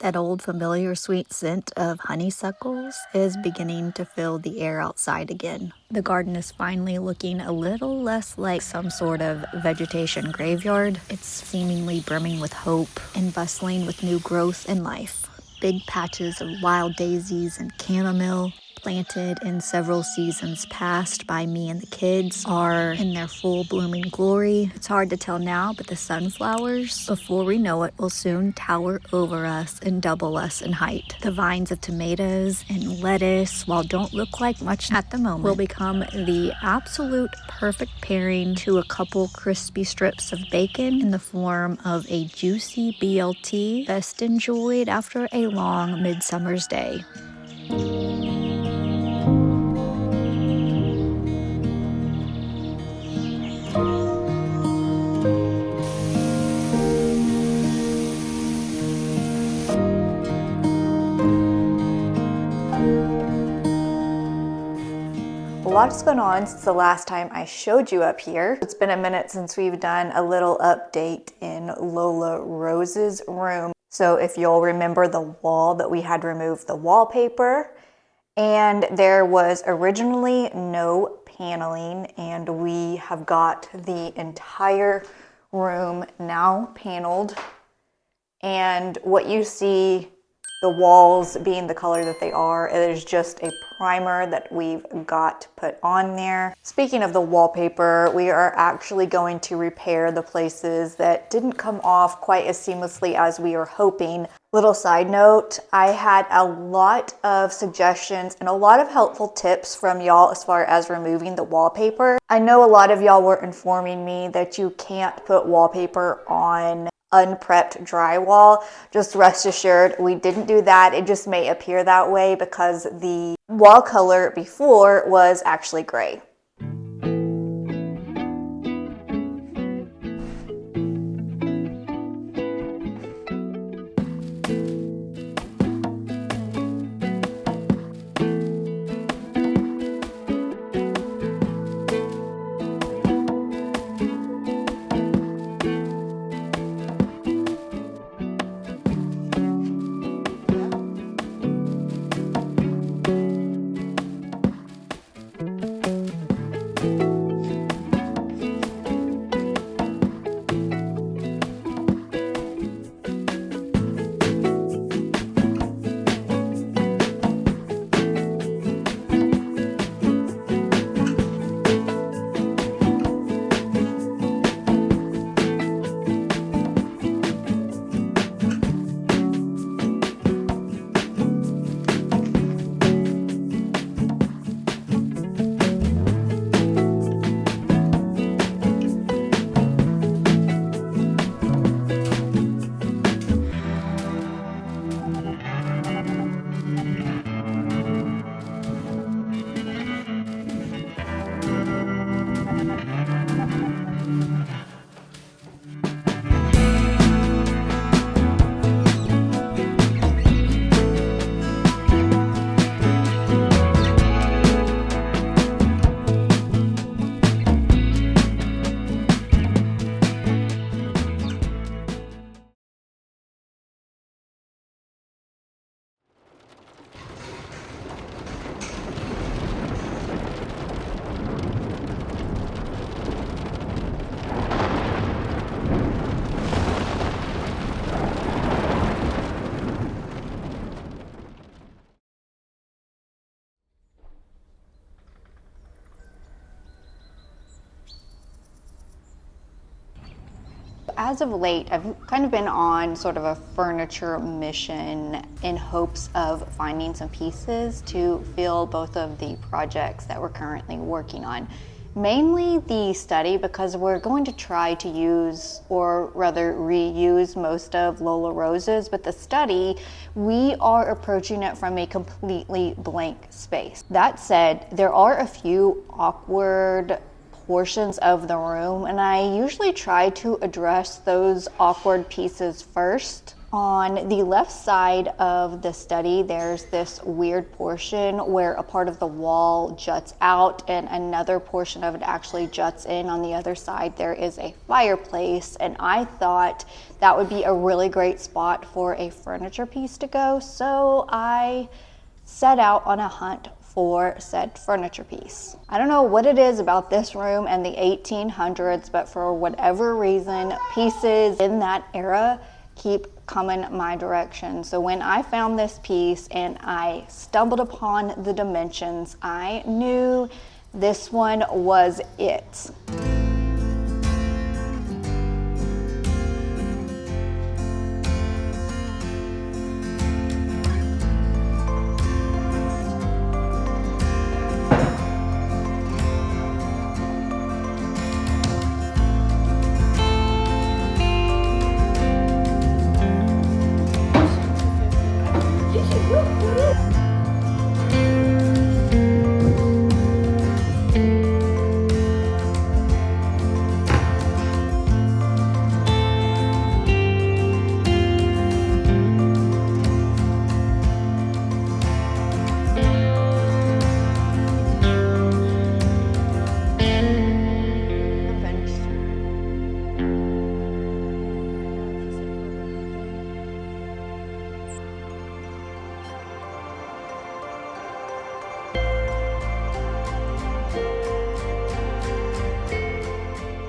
That old familiar sweet scent of honeysuckles is beginning to fill the air outside again. The garden is finally looking a little less like some sort of vegetation graveyard. It's seemingly brimming with hope and bustling with new growth and life. Big patches of wild daisies and chamomile, planted in several seasons past by me and the kids, are in their full blooming glory. It's hard to tell now, but the sunflowers, before we know it, will soon tower over us and double us in height. The vines of tomatoes and lettuce, while don't look like much at the moment, will become the absolute perfect pairing to a couple crispy strips of bacon in the form of a juicy BLT best enjoyed after a long midsummer's day. A lot has gone on since the last time I showed you up here. It's been a minute since we've done a little update in Lola Rose's room. So if you'll remember the wall that we had removed the wallpaper, and there was originally no paneling, and we have got the entire room now paneled. And what you see, the walls being the color that they are, it is just a primer that we've got put on there. Speaking of the wallpaper, we are actually going to repair the places that didn't come off quite as seamlessly as we were hoping. Little side note, I had a lot of suggestions and a lot of helpful tips from y'all as far as removing the wallpaper. I know a lot of y'all were informing me that you can't put wallpaper on unprepped drywall. Just rest assured, we didn't do that. It just may appear that way because the wall color before was actually gray. As of late, I've kind of been on sort of a furniture mission in hopes of finding some pieces to fill both of the projects that we're currently working on. Mainly the study, because we're going to try to use, or rather reuse, most of Lola Rose's, but the study, we are approaching it from a completely blank space. That said, there are a few awkward portions of the room, and I usually try to address those awkward pieces first. On the left side of the study, there's this weird portion where a part of the wall juts out and another portion of it actually juts in. On the other side, there is a fireplace, and I thought that would be a really great spot for a furniture piece to go. So I set out on a hunt for said furniture piece. I don't know what it is about this room and the 1800s, but for whatever reason, pieces in that era keep coming my direction. So when I found this piece and I stumbled upon the dimensions, I knew this one was it.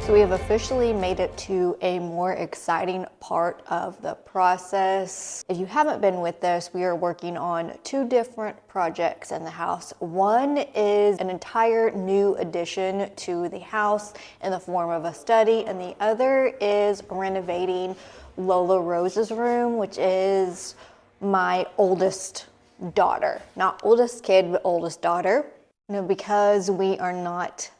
So we have officially made it to a more exciting part of the process. If you haven't been with us, we are working on two different projects in the house. One is an entire new addition to the house in the form of a study, and the other is renovating Lola Rose's room, which is my oldest daughter. Not oldest kid, but oldest daughter. You know, because we are not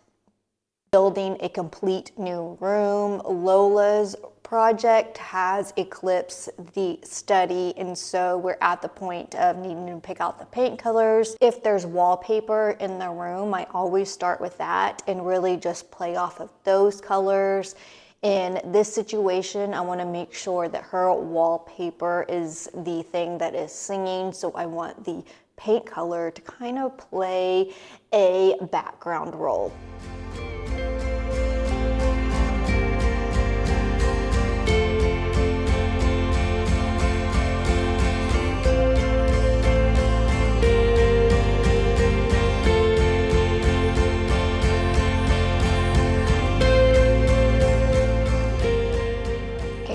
building a complete new room, Lola's project has eclipsed the study, and so we're at the point of needing to pick out the paint colors. If there's wallpaper in the room, I always start with that and really just play off of those colors. In this situation, I want to make sure that her wallpaper is the thing that is singing, so I want the paint color to kind of play a background role.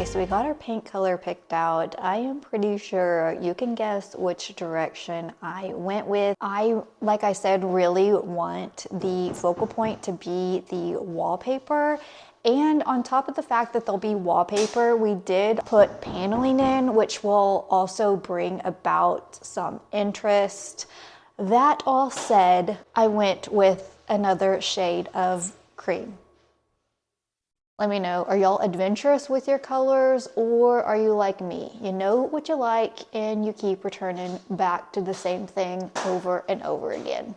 So we got our paint color picked out. I am pretty sure you can guess which direction I went with. Like I said, really want the focal point to be the wallpaper. And on top of the fact that there'll be wallpaper, we did put paneling in, which will also bring about some interest. That all said, I went with another shade of cream. Let me know, are y'all adventurous with your colors, or are you like me? You know what you like and you keep returning back to the same thing over and over again.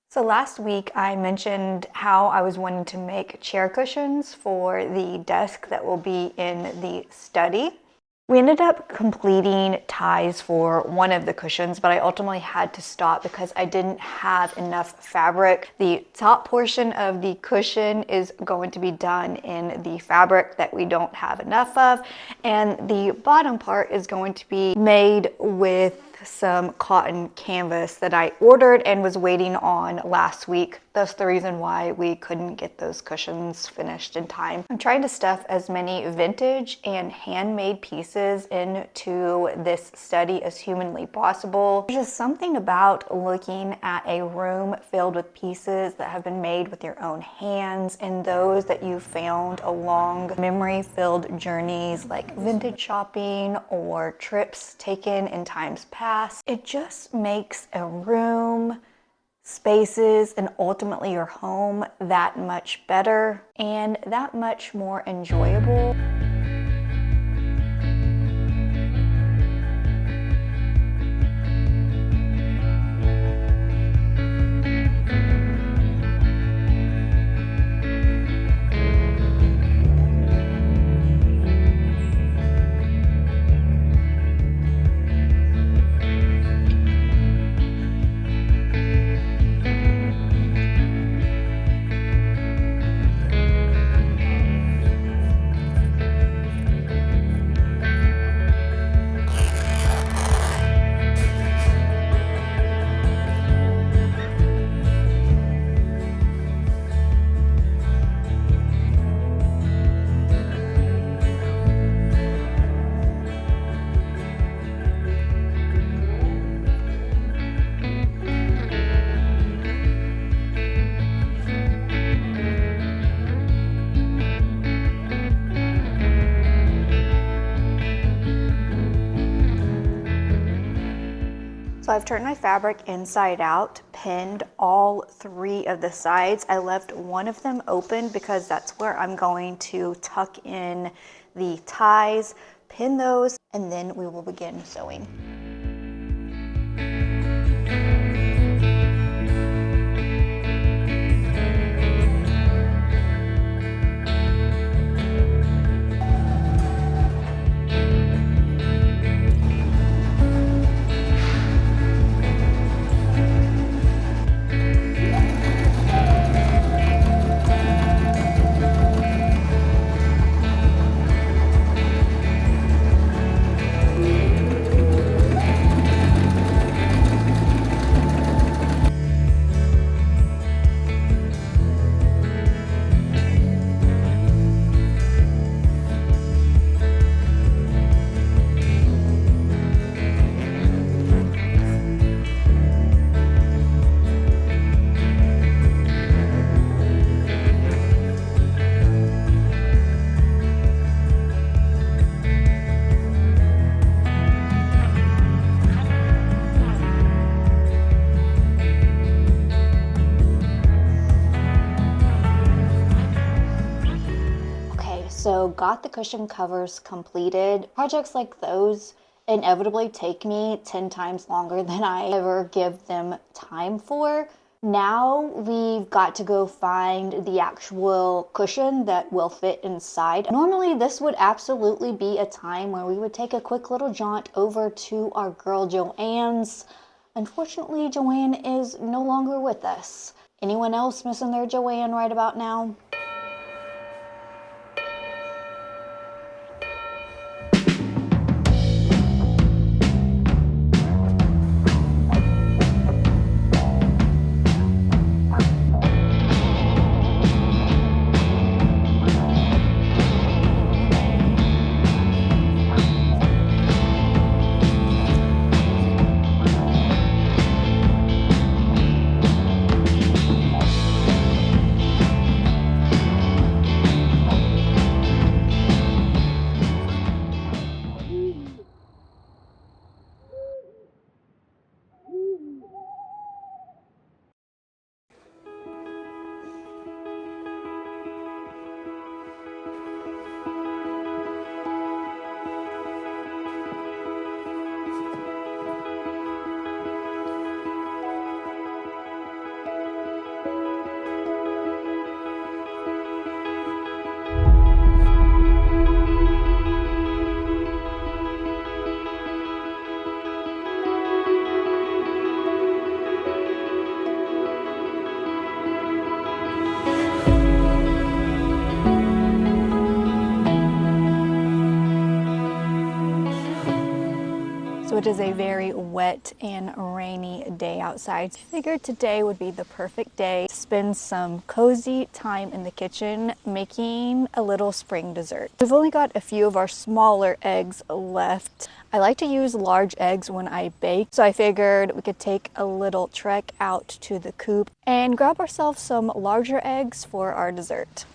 So last week I mentioned how I was wanting to make chair cushions for the desk that will be in the study. We ended up completing ties for one of the cushions, but I ultimately had to stop because I didn't have enough fabric. The top portion of the cushion is going to be done in the fabric that we don't have enough of, and the bottom part is going to be made with some cotton canvas that I ordered and was waiting on last week. That's the reason why we couldn't get those cushions finished in time. I'm trying to stuff as many vintage and handmade pieces into this study as humanly possible. There's just something about looking at a room filled with pieces that have been made with your own hands and those that you found along memory-filled journeys like vintage shopping or trips taken in times past. It just makes a room spaces and ultimately your home that much better and that much more enjoyable. So I've turned my fabric inside out, pinned all 3 of the sides. I left one of them open because that's where I'm going to tuck in the ties, pin those, and then we will begin sewing. So got the cushion covers completed. Projects like those inevitably take me 10 times longer than I ever give them time for. Now we've got to go find the actual cushion that will fit inside. Normally this would absolutely be a time where we would take a quick little jaunt over to our girl Joanne's. Unfortunately, Joanne is no longer with us. Anyone else missing their Joanne right about now? So it is a very wet and rainy day outside. I figured today would be the perfect day to spend some cozy time in the kitchen making a little spring dessert. We've only got a few of our smaller eggs left. I like to use large eggs when I bake, so I figured we could take a little trek out to the coop and grab ourselves some larger eggs for our dessert.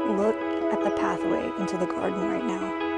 Look at the pathway into the garden right now.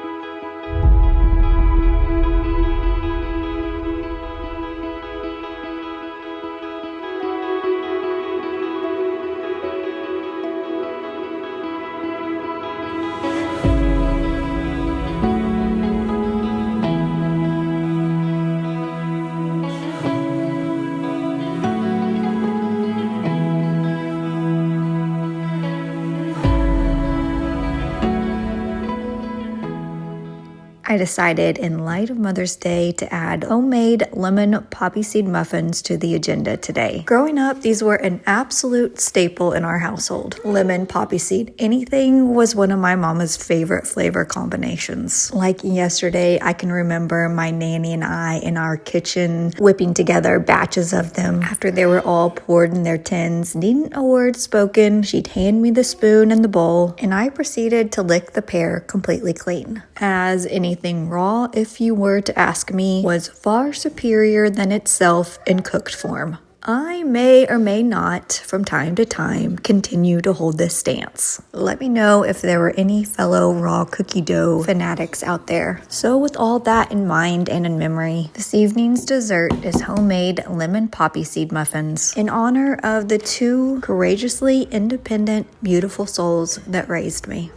I decided in light of Mother's Day to add homemade lemon poppy seed muffins to the agenda today. Growing up, these were an absolute staple in our household. Lemon poppy seed anything was one of my mama's favorite flavor combinations. Like yesterday, I can remember my nanny and I in our kitchen whipping together batches of them. After they were all poured in their tins, needn't a word spoken, she'd hand me the spoon and the bowl, and I proceeded to lick the pair completely clean. As anything raw, if you were to ask me, was far superior than itself in cooked form. I may or may not, from time to time, continue to hold this stance. Let me know if there were any fellow raw cookie dough fanatics out there. So with all that in mind and in memory, this evening's dessert is homemade lemon poppy seed muffins in honor of the two courageously independent, beautiful souls that raised me.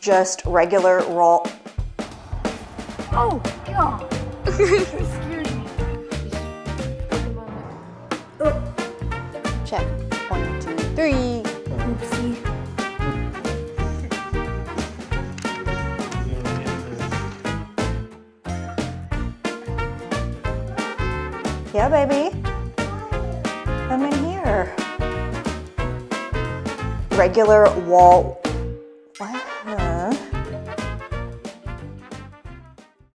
Just regular raw. Oh, God. Check. 1, 2, 3. Oopsie. Yeah, baby. Come in here. Regular wall. What? Huh?